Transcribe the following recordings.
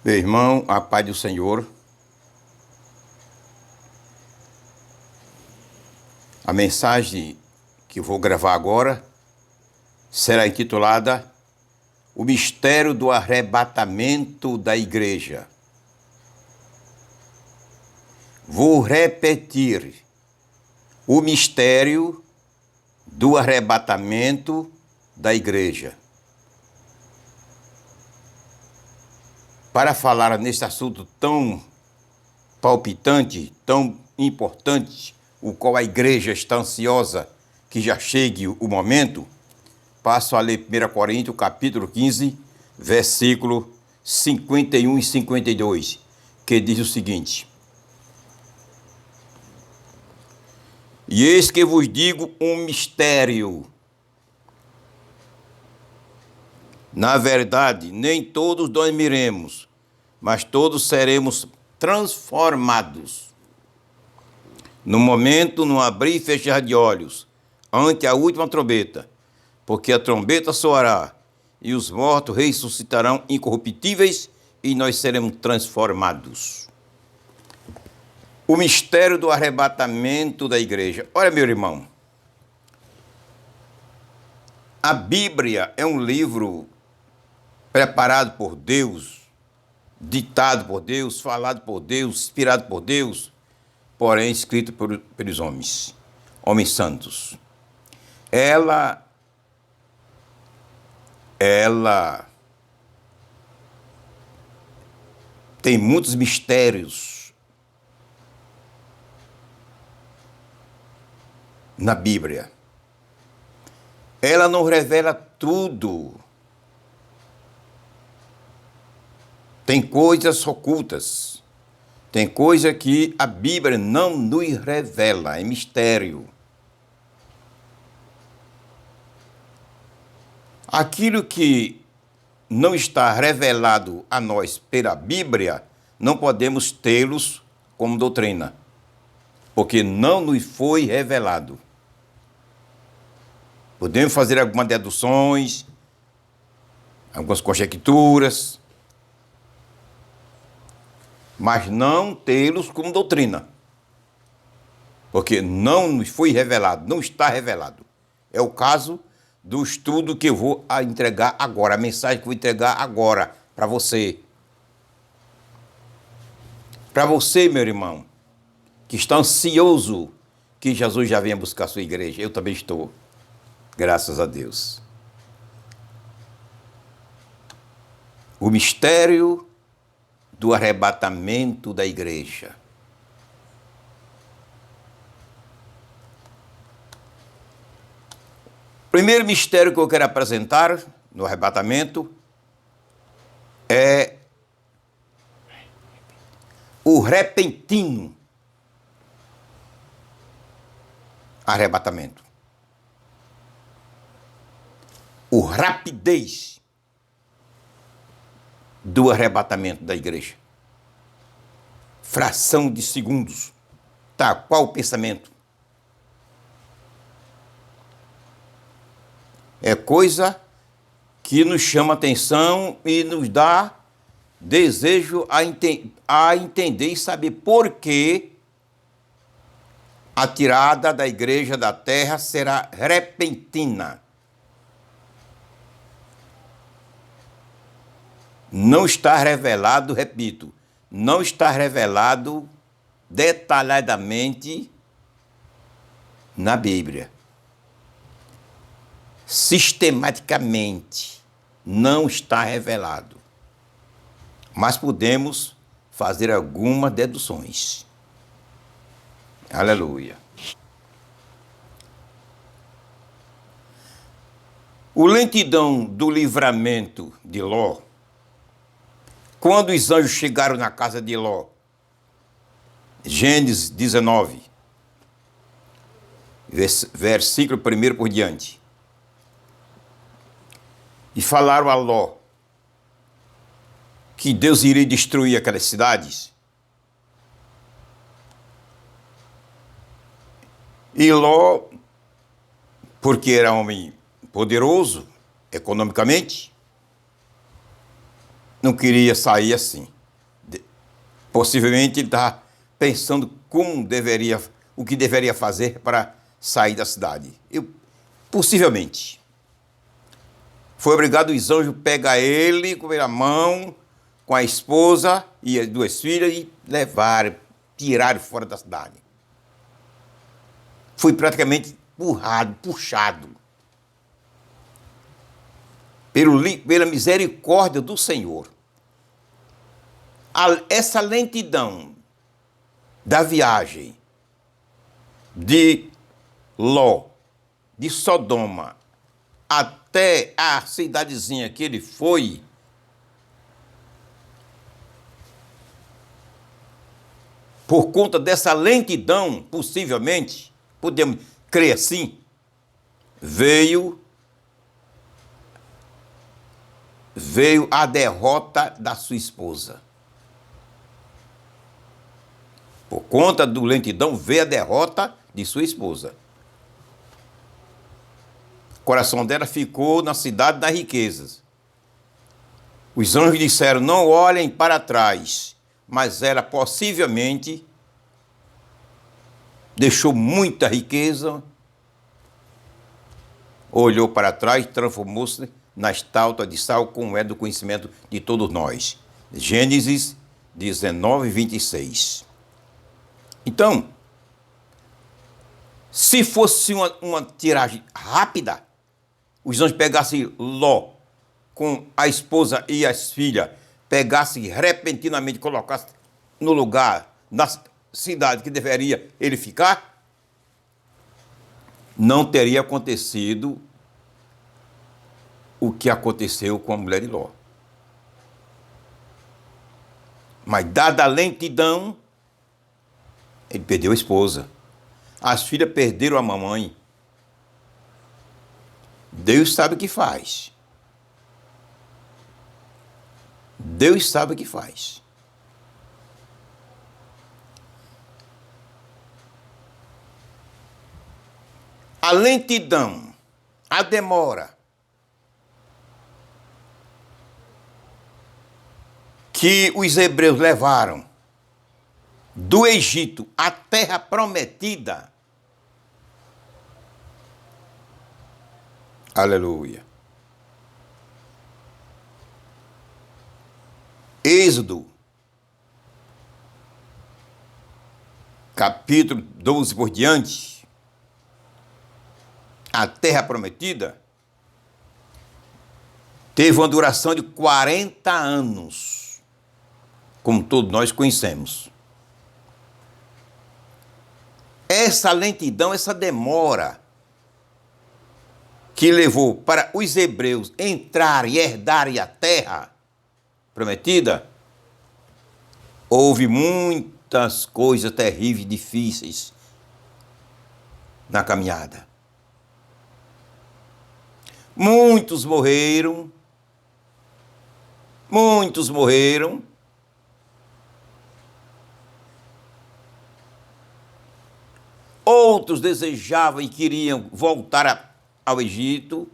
Meu irmão, a paz do Senhor. A mensagem que eu vou gravar agora será intitulada O Mistério do Arrebatamento da Igreja. Vou repetir: o mistério do arrebatamento da Igreja. Para falar nesse assunto tão palpitante, tão importante, o qual a igreja está ansiosa que já chegue o momento, passo a ler 1 Coríntios, capítulo 15, versículo 51 e 52, que diz o seguinte: E eis que vos digo um mistério. Na verdade, nem todos dormiremos, mas todos seremos transformados. No momento, no abrir e fechar de olhos, ante a última trombeta, porque a trombeta soará, e os mortos ressuscitarão incorruptíveis, e nós seremos transformados. O mistério do arrebatamento da igreja. Olha, meu irmão, a Bíblia é um livro preparado por Deus, ditado por Deus, falado por Deus, inspirado por Deus, porém escrito pelos homens santos. Ela tem muitos mistérios na Bíblia. Ela não revela tudo. Tem coisas ocultas. Tem coisa que a Bíblia não nos revela, é mistério. Aquilo que não está revelado a nós pela Bíblia, não podemos tê-los como doutrina, porque não nos foi revelado. Podemos fazer algumas deduções, algumas conjecturas, mas não tê-los como doutrina, porque não nos foi revelado, não está revelado. É o caso do estudo que eu vou entregar agora, a mensagem que eu vou entregar agora para você. Para você, meu irmão, que está ansioso que Jesus já venha buscar a sua igreja. Eu também estou, graças a Deus. O mistério do arrebatamento da igreja. O primeiro mistério que eu quero apresentar no arrebatamento é o repentino arrebatamento. O rapidez do arrebatamento da igreja. Fração de segundos. Tá, qual o pensamento? É coisa que nos chama atenção e nos dá desejo a entender e saber por que a tirada da igreja da terra será repentina. Não está revelado, repito, não está revelado detalhadamente na Bíblia. Sistematicamente não está revelado. Mas podemos fazer algumas deduções. Aleluia. O lentidão do livramento de Ló, quando os anjos chegaram na casa de Ló, Gênesis 19, versículo 1 por diante, e falaram a Ló que Deus iria destruir aquelas cidades, e Ló, porque era homem poderoso economicamente, não queria sair assim. Possivelmente ele estava pensando o que deveria fazer para sair da cidade. Possivelmente. Foi obrigado os anjos a pegar ele com a mão, com a esposa e as duas filhas e tiraram fora da cidade. Foi praticamente puxado. Pela misericórdia do Senhor. Essa lentidão da viagem de Ló, de Sodoma, até a cidadezinha que ele foi, por conta dessa lentidão, possivelmente, podemos crer assim, veio a derrota da sua esposa. Por conta do lentidão, veio a derrota de sua esposa. O coração dela ficou na cidade das riquezas. Os anjos disseram, não olhem para trás, mas ela possivelmente deixou muita riqueza, olhou para trás e transformou-se na estátua de sal, como é do conhecimento de todos nós. Gênesis 19, 26. Então, se fosse uma tiragem rápida, os anjos pegassem Ló com a esposa e as filhas, pegassem repentinamente, colocassem no lugar, na cidade que deveria ele ficar, não teria acontecido o que aconteceu com a mulher de Ló. Mas dada a lentidão, ele perdeu a esposa. As filhas perderam a mamãe. Deus sabe o que faz. Deus sabe o que faz. A lentidão, a demora que os hebreus levaram do Egito à terra prometida. Aleluia. Êxodo, capítulo 12 por diante, a terra prometida, teve uma duração de 40 anos, como todos nós conhecemos. Essa lentidão, essa demora que levou para os hebreus entrarem e herdarem a terra prometida, houve muitas coisas terríveis e difíceis na caminhada. Muitos morreram. Outros desejavam e queriam voltar ao Egito.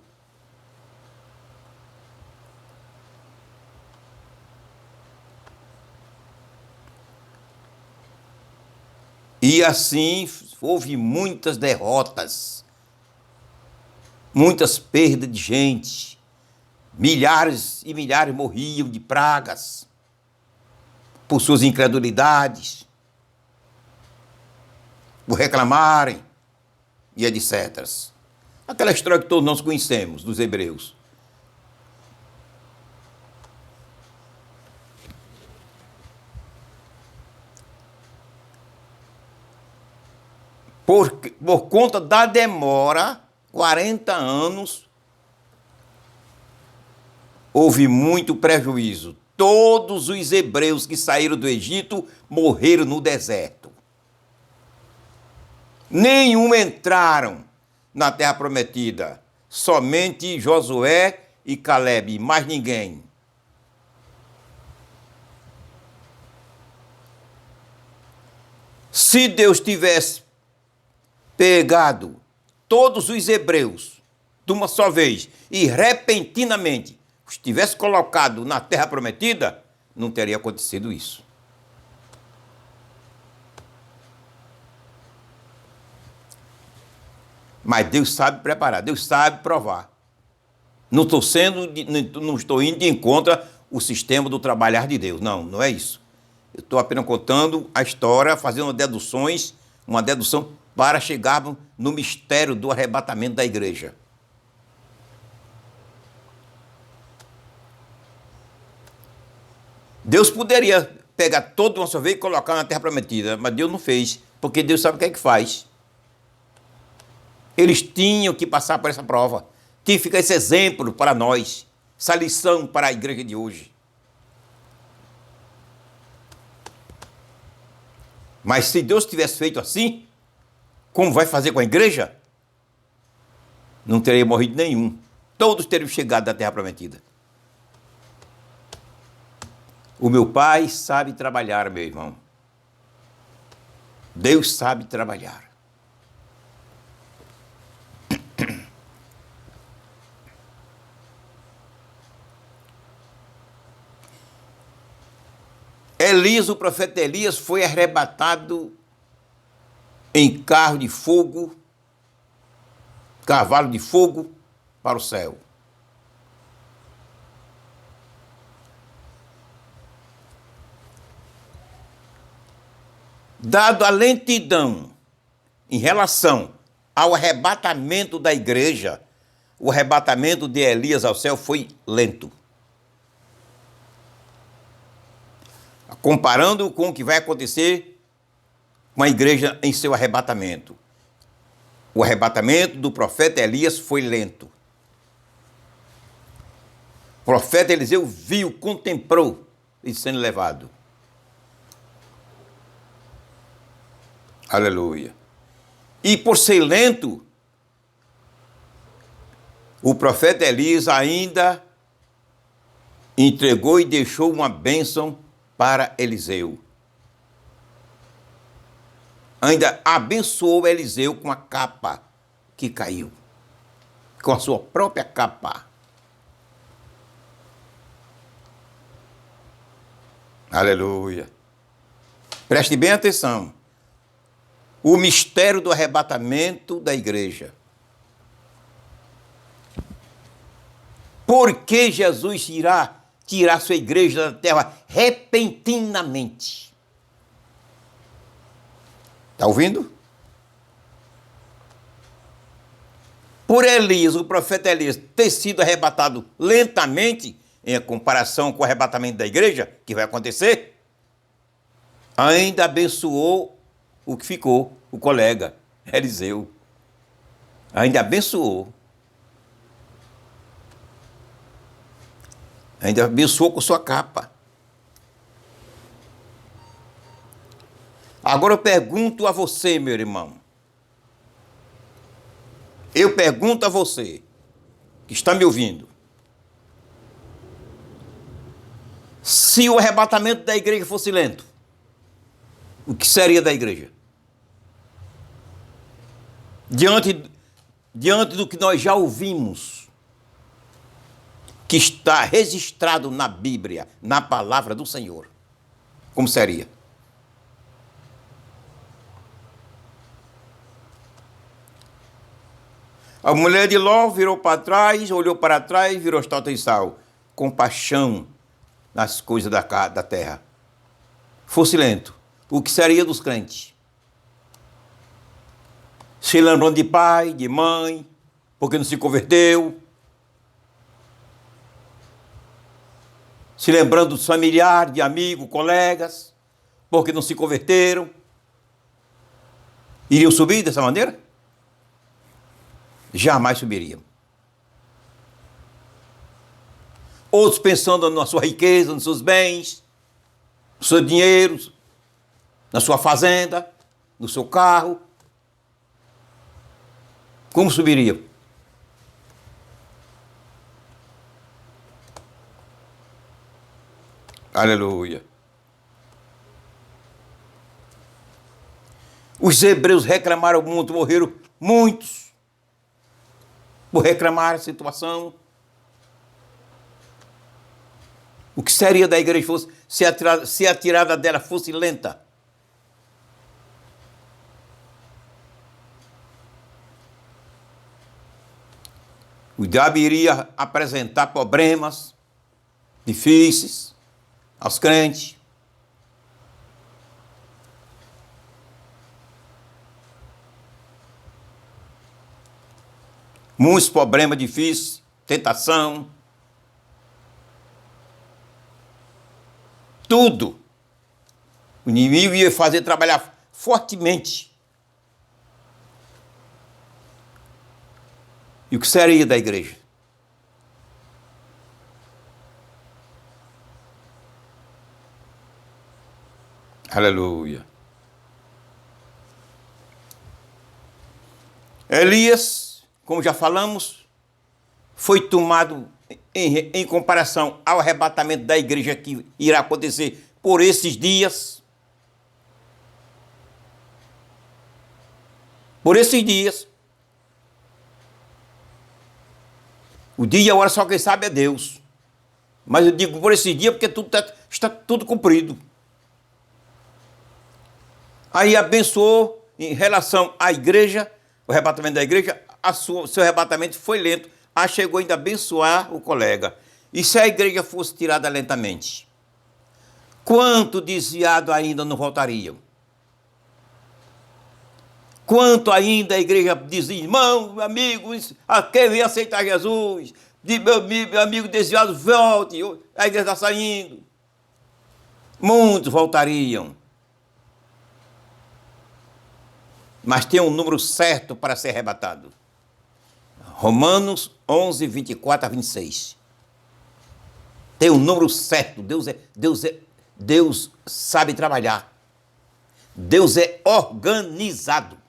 E assim houve muitas derrotas, muitas perdas de gente. Milhares e milhares morriam de pragas por suas incredulidades, por reclamarem e etc. Aquela história que todos nós conhecemos dos hebreus. Por conta da demora, 40 anos, houve muito prejuízo. Todos os hebreus que saíram do Egito morreram no deserto. Nenhum entraram na terra prometida. Somente Josué e Calebe, mais ninguém. Se Deus tivesse pegado todos os hebreus de uma só vez e repentinamente os tivesse colocado na terra prometida, não teria acontecido isso. Mas Deus sabe preparar, Deus sabe provar. Não estou indo de encontro ao sistema do trabalhar de Deus. Não, não é isso. Eu estou apenas contando a história, fazendo deduções, uma dedução para chegarmos no mistério do arrebatamento da igreja. Deus poderia pegar todo uma só vez e colocar na terra prometida, mas Deus não fez, porque Deus sabe o que é que faz. Eles tinham que passar por essa prova. Tinha que ficar esse exemplo para nós, essa lição para a igreja de hoje. Mas se Deus tivesse feito assim, como vai fazer com a igreja? Não teria morrido nenhum. Todos teriam chegado da terra prometida. O meu Pai sabe trabalhar, meu irmão. Deus sabe trabalhar. Elias, o profeta Elias, foi arrebatado em carro de fogo, cavalo de fogo, para o céu. Dado a lentidão em relação ao arrebatamento da igreja, o arrebatamento de Elias ao céu foi lento. Comparando com o que vai acontecer com a igreja em seu arrebatamento. O arrebatamento do profeta Elias foi lento. O profeta Eliseu viu, contemplou ele sendo levado. Aleluia. E por ser lento, o profeta Elias ainda entregou e deixou uma bênção para Eliseu. Ainda abençoou Eliseu com a capa que caiu, com a sua própria capa. Aleluia. Preste bem atenção. O mistério do arrebatamento da igreja. Por que Jesus irá tirar sua igreja da terra repentinamente? Está ouvindo? Por Elias, o profeta Elias, ter sido arrebatado lentamente, em comparação com o arrebatamento da igreja, que vai acontecer, ainda abençoou o que ficou, o colega, Eliseu. Ainda abençoou. Ainda abençoou com sua capa. Agora eu pergunto a você, meu irmão. Eu pergunto a você, que está me ouvindo. Se o arrebatamento da igreja fosse lento, o que seria da igreja? Diante do que nós já ouvimos, que está registrado na Bíblia, na palavra do Senhor, como seria? A mulher de Ló virou para trás, olhou para trás, virou estátua de sal. Compaixão nas coisas da terra. Fosse lento, o que seria dos crentes? Se lembrando de pai, de mãe, porque não se converteu. Se lembrando dos familiares, de amigos, colegas, porque não se converteram. Iriam subir dessa maneira? Jamais subiriam. Outros pensando na sua riqueza, nos seus bens, no seu dinheiro, na sua fazenda, no seu carro. Como subiriam? Aleluia. Os hebreus reclamaram muito, morreram muitos por reclamar a situação. O que seria da igreja fosse se a tirada dela fosse lenta? diabo iria apresentar problemas difíceis aos crentes. Muitos problemas difíceis, tentação. Tudo. O inimigo ia fazer trabalhar fortemente. E o que seria da igreja? Aleluia. Elias, como já falamos, foi tomado em comparação ao arrebatamento da igreja que irá acontecer por esses dias. Por esses dias. O dia e a hora só quem sabe é Deus. Mas eu digo por esse dia porque está tudo cumprido. Aí abençoou em relação à igreja, o arrebatamento da igreja, seu arrebatamento foi lento. Aí chegou ainda a abençoar o colega. E se a igreja fosse tirada lentamente? Quanto desviado ainda não voltariam? Quanto ainda a igreja dizia, irmão, amigos, a quem vem aceitar Jesus, meu amigo desviado, volte, a igreja está saindo. Muitos voltariam. Mas tem um número certo para ser arrebatado. Romanos 11, 24 a 26. Tem um número certo. Deus sabe trabalhar. Deus é organizado.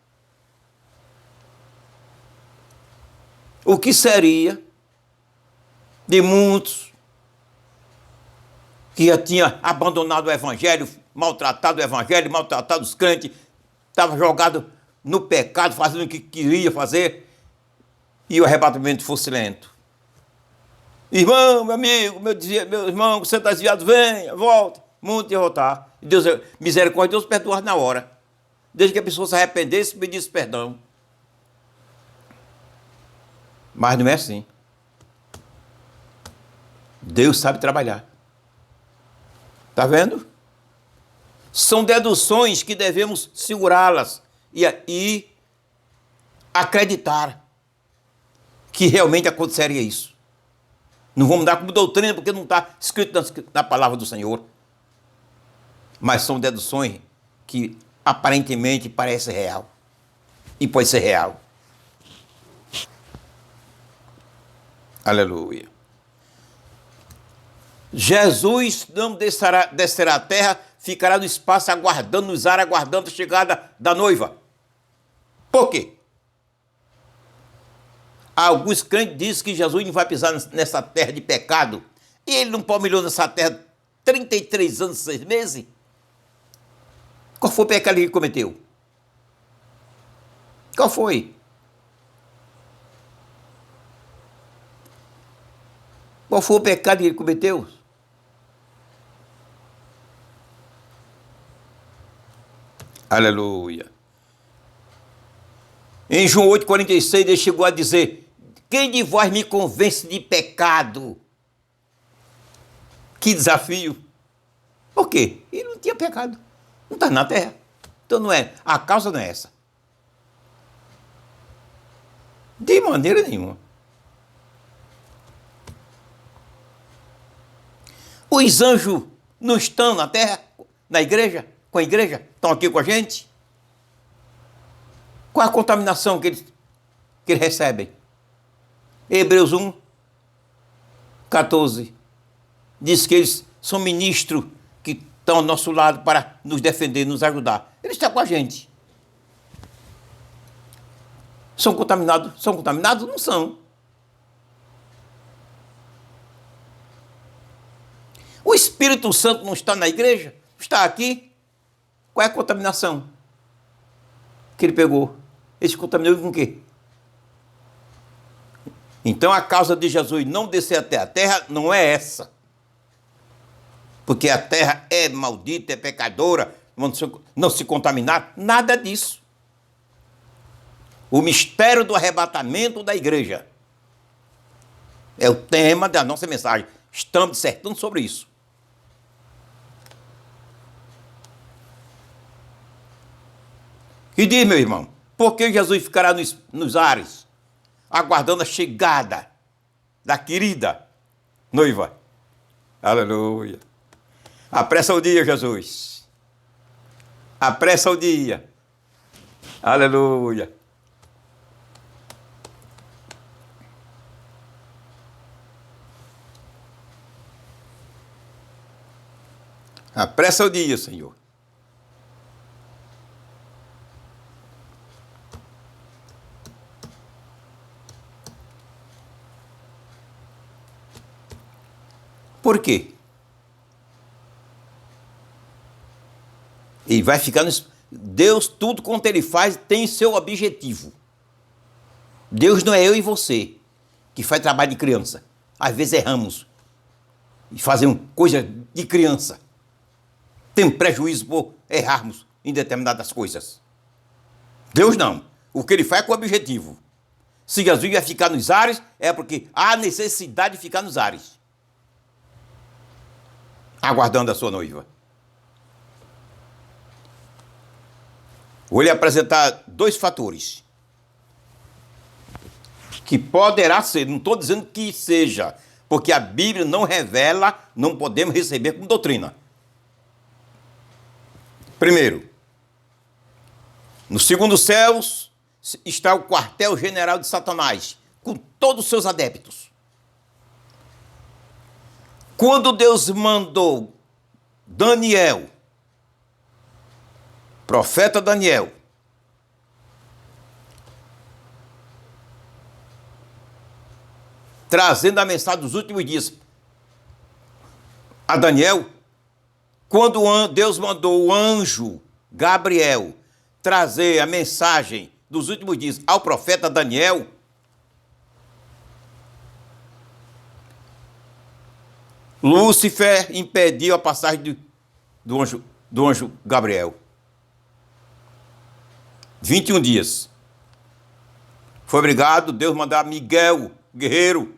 O que seria de muitos que já tinham abandonado o evangelho, maltratado o evangelho, maltratado os crentes, estava jogado no pecado, fazendo o que queria fazer, e o arrebatamento fosse lento. Irmão, meu amigo, meu irmão, você está desviado, venha, volte, muitos iam voltar. E Deus, misericórdia, Deus perdoa na hora. Desde que a pessoa se arrependesse e pedisse perdão. Mas não é assim. Deus sabe trabalhar. Está vendo? São deduções que devemos segurá-las e acreditar que realmente aconteceria isso. Não vamos dar como doutrina, porque não está escrito na palavra do Senhor. Mas são deduções que aparentemente parecem real. E pode ser real. Aleluia. Jesus não descerá à terra, ficará no espaço aguardando, nos ares, aguardando a chegada da noiva. Por quê? Alguns crentes dizem que Jesus não vai pisar nessa terra de pecado. E ele não palmilhou nessa terra 33 anos e 6 meses? Qual foi o pecado que ele cometeu? Qual foi? Qual foi o pecado que ele cometeu? Aleluia. Em João 8,46, ele chegou a dizer, quem de vós me convence de pecado? Que desafio. Por quê? Ele não tinha pecado. Não está na terra. Então não é, a causa não é essa. De maneira nenhuma. Os anjos não estão na terra, na igreja, com a igreja, estão aqui com a gente. Qual a contaminação que eles recebem? Hebreus 1, 14. Diz que eles são ministros que estão ao nosso lado para nos defender, nos ajudar. Eles estão com a gente. São contaminados? São contaminados? Não são. O Espírito Santo não está na igreja? Está aqui? Qual é a contaminação que ele pegou? Ele se contaminou com o quê? Então a causa de Jesus não descer até a terra não é essa. Porque a terra é maldita, é pecadora, não se contaminar, nada disso. O mistério do arrebatamento da igreja É o tema da nossa mensagem. Estamos dissertando sobre isso. E diz, meu irmão, por que Jesus ficará nos ares, aguardando a chegada da querida noiva? Aleluia. Apressa o dia, Jesus. Apressa o dia. Aleluia. Apressa o dia, Senhor. Por quê? E vai ficar nos... Deus, tudo quanto Ele faz, tem seu objetivo. Deus não é eu e você que faz trabalho de criança. Às vezes erramos e fazemos coisa de criança. Temos prejuízo por errarmos em determinadas coisas. Deus não. O que Ele faz é com objetivo. Se Jesus vai ficar nos ares, é porque há necessidade de ficar nos ares, aguardando a sua noiva. Vou lhe apresentar dois fatores que poderá ser, não estou dizendo que seja, porque a Bíblia não revela, não podemos receber como doutrina. Primeiro, no segundo céus está o quartel-general de Satanás, com todos os seus adeptos. Quando Deus mandou Daniel, profeta Daniel, trazendo a mensagem dos últimos dias a Daniel, quando Deus mandou o anjo Gabriel trazer a mensagem dos últimos dias ao profeta Daniel, Lúcifer impediu a passagem do anjo Gabriel. 21 dias. Foi obrigado Deus mandar Miguel, guerreiro,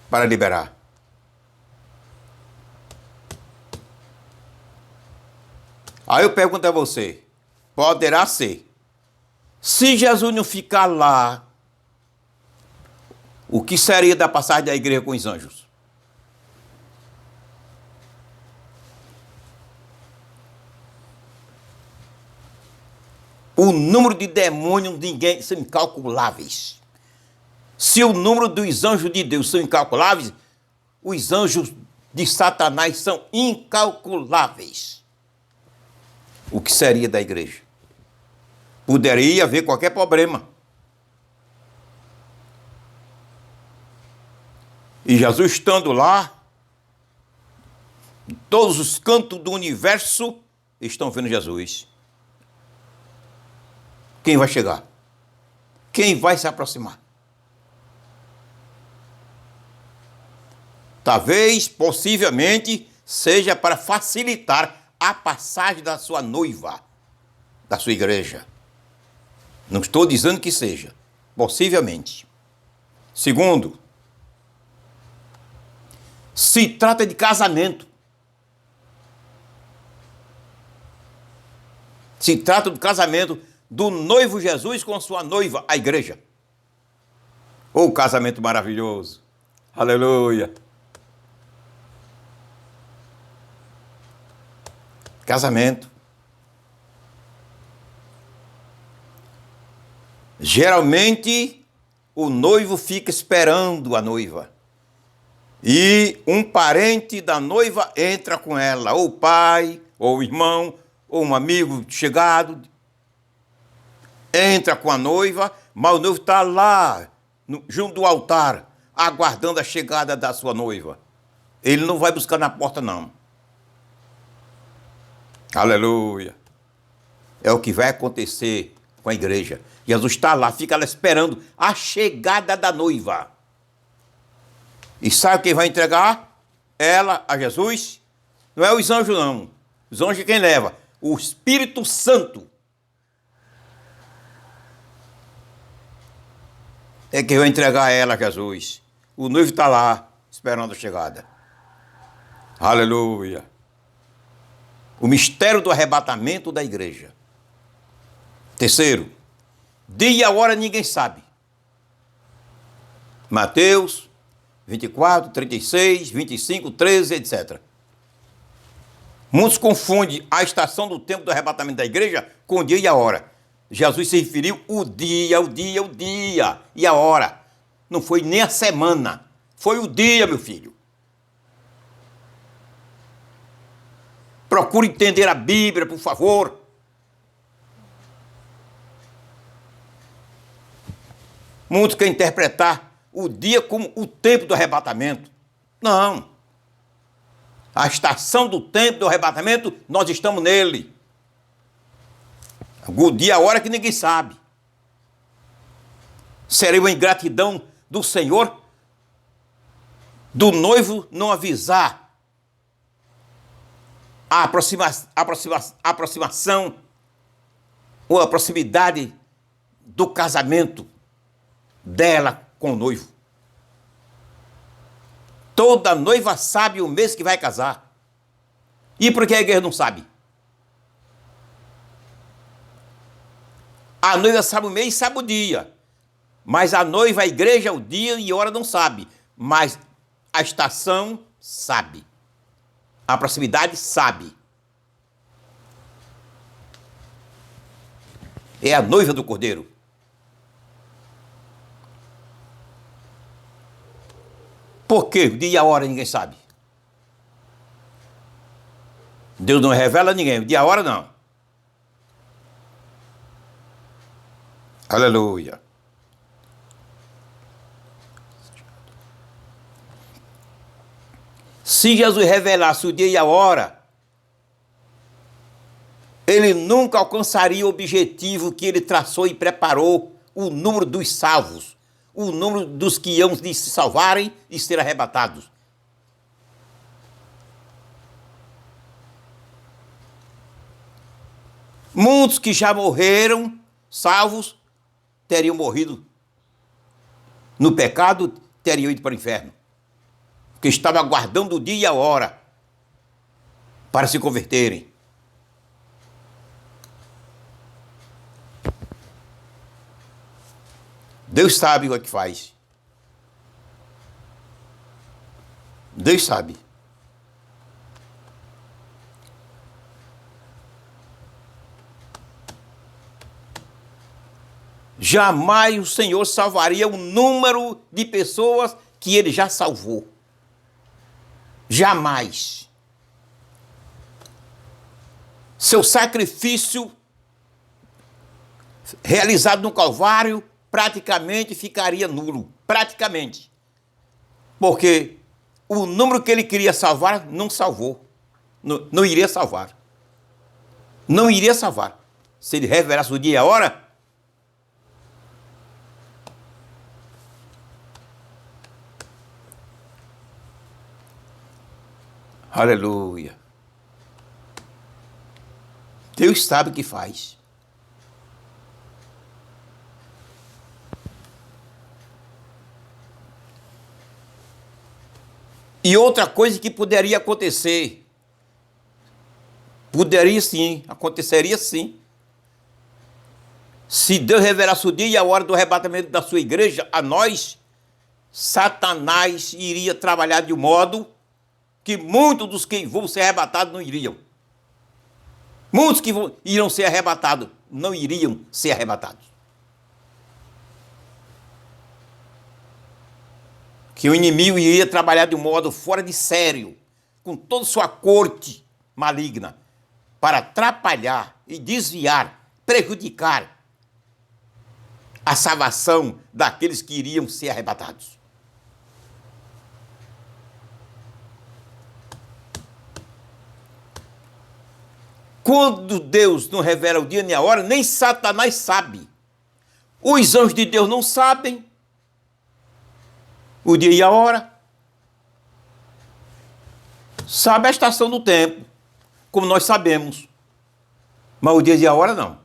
para liberar. Aí eu pergunto a você, poderá ser, se Jesus não ficar lá, o que seria da passagem da igreja com os anjos? O número de demônios são incalculáveis. Se o número dos anjos de Deus são incalculáveis, os anjos de Satanás são incalculáveis. O que seria da igreja? Poderia haver qualquer problema. E Jesus estando lá, todos os cantos do universo estão vendo Jesus. Quem vai chegar? Quem vai se aproximar? Talvez, possivelmente, seja para facilitar a passagem da sua noiva, da sua igreja. Não estou dizendo que seja, possivelmente. Segundo, se trata de casamento. Se trata do casamento do noivo Jesus com a sua noiva, a igreja. Oh, casamento maravilhoso. Aleluia. Casamento. Geralmente, o noivo fica esperando a noiva. E um parente da noiva entra com ela, ou o pai, ou o irmão, ou um amigo chegado. Entra com a noiva, mas o noivo está lá, junto do altar, aguardando a chegada da sua noiva. Ele não vai buscar na porta, não. Aleluia. É o que vai acontecer com a igreja. Jesus está lá, fica lá esperando a chegada da noiva. E sabe quem vai entregar ela a Jesus? Não é os anjos, não. Os anjos é quem leva. O Espírito Santo. é que vai entregar ela a Jesus. O noivo está lá, esperando a chegada. Aleluia. O mistério do arrebatamento da igreja. Terceiro, dia e a hora ninguém sabe. Mateus 24, 36, 25, 13, etc. Muitos confundem a estação do tempo do arrebatamento da igreja com o dia e a hora. Jesus se referiu o dia e a hora. Não foi nem a semana, foi o dia, meu filho. Procure entender a Bíblia, por favor. Muitos querem interpretar o dia como o tempo do arrebatamento. Não. A estação do tempo do arrebatamento, nós estamos nele. O dia e a hora que ninguém sabe. Seria uma ingratidão do Senhor, do noivo não avisar a aproximação ou a proximidade do casamento dela com o noivo. Toda noiva sabe o mês que vai casar. E por que a igreja não sabe? A noiva sabe o mês e sabe o dia. Mas a noiva, a igreja, o dia e a hora não sabe. Mas a estação sabe. A proximidade sabe. É a noiva do Cordeiro. Por quê? O dia e a hora ninguém sabe. Deus não revela a ninguém. O dia e a hora não. Aleluia. Se Jesus revelasse o dia e a hora, ele nunca alcançaria o objetivo que ele traçou e preparou, o número dos salvos, o número dos que iam de se salvarem e ser arrebatados. Muitos que já morreram, salvos, teriam morrido no pecado, teriam ido para o inferno. Porque estavam aguardando o dia e a hora para se converterem. Deus sabe o que faz. Deus sabe. Jamais o Senhor salvaria o número de pessoas que ele já salvou. Jamais. Seu sacrifício realizado no Calvário praticamente ficaria nulo. Praticamente. Porque o número que ele queria salvar não salvou. Não iria salvar. Não iria salvar. Se ele revelasse o dia e a hora, aleluia. Deus sabe o que faz. E outra coisa que poderia acontecer, poderia sim, aconteceria sim, se Deus revelasse o dia e a hora do arrebatamento da sua igreja a nós, Satanás iria trabalhar de modo que muitos dos que vão ser arrebatados não iriam. Muitos que irão ser arrebatados não iriam ser arrebatados. Que o inimigo iria trabalhar de um modo fora de sério, com toda sua corte maligna, para atrapalhar e desviar, prejudicar a salvação daqueles que iriam ser arrebatados. Quando Deus não revela o dia nem a hora, nem Satanás sabe. Os anjos de Deus não sabem o dia e a hora. Sabe a estação do tempo, como nós sabemos. Mas o dia e a hora não.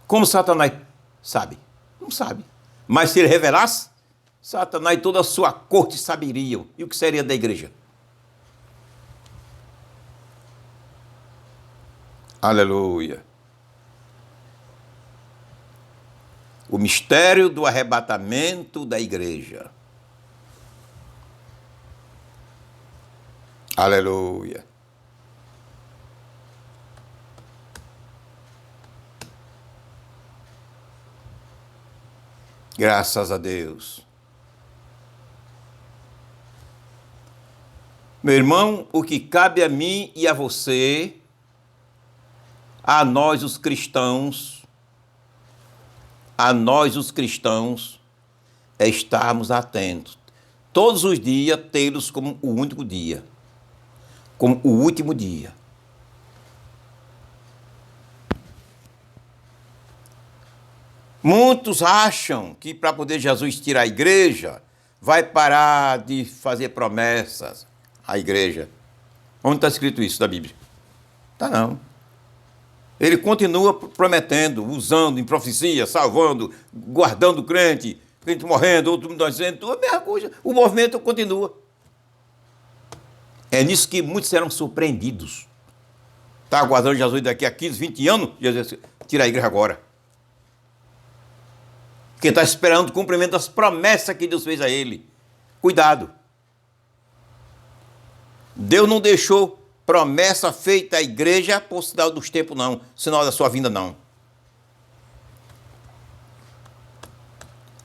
Como Satanás sabe? Não sabe. Mas se ele revelasse, Satanás e toda a sua corte saberiam. E o que seria da igreja? Aleluia. O mistério do arrebatamento da igreja. Aleluia. Graças a Deus. Meu irmão, o que cabe a mim e a você, a nós os cristãos, é estarmos atentos. Todos os dias tê-los como o único dia, como o último dia. Muitos acham que para poder Jesus tirar a igreja, vai parar de fazer promessas à igreja. Onde está escrito isso na Bíblia? Está não. Ele continua prometendo, usando em profecia, salvando, guardando o crente morrendo, outro dizendo, a mesma coisa. O movimento continua. É nisso que muitos serão surpreendidos. Está aguardando Jesus daqui a 15, 20 anos, Jesus tira a igreja agora. Porque está esperando o cumprimento das promessas que Deus fez a ele. Cuidado. Deus não deixou promessa feita à igreja por sinal dos tempos, não. Sinal da sua vinda, não.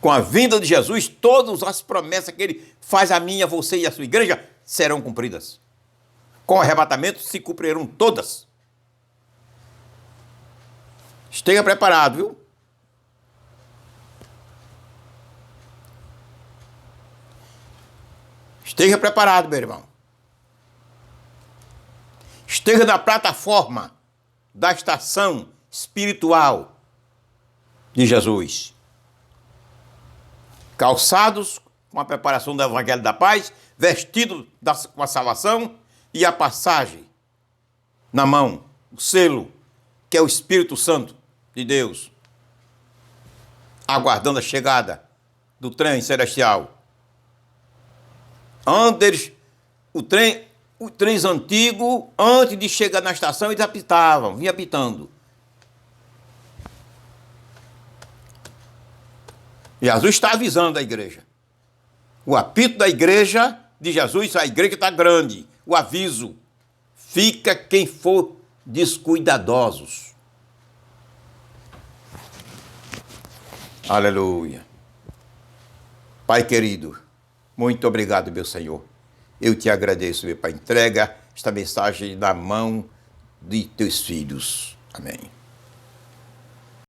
Com a vinda de Jesus, todas as promessas que ele faz a mim, a você e a sua igreja serão cumpridas. Com o arrebatamento se cumprirão todas. Esteja preparado, viu? Esteja preparado, meu irmão. Esteja na plataforma da estação espiritual de Jesus. Calçados com a preparação do Evangelho da Paz, vestidos com a salvação e a passagem na mão, o selo, que é o Espírito Santo de Deus, aguardando a chegada do trem celestial. Antes, o trem antigo, antes de chegar na estação, eles apitavam, vinham apitando. Jesus está avisando a igreja. O apito da igreja de Jesus, a igreja está grande. O aviso, fica quem for descuidadosos. Aleluia. Pai querido, muito obrigado, meu Senhor. Eu te agradeço, meu Pai. Entrega esta mensagem na mão de teus filhos. Amém.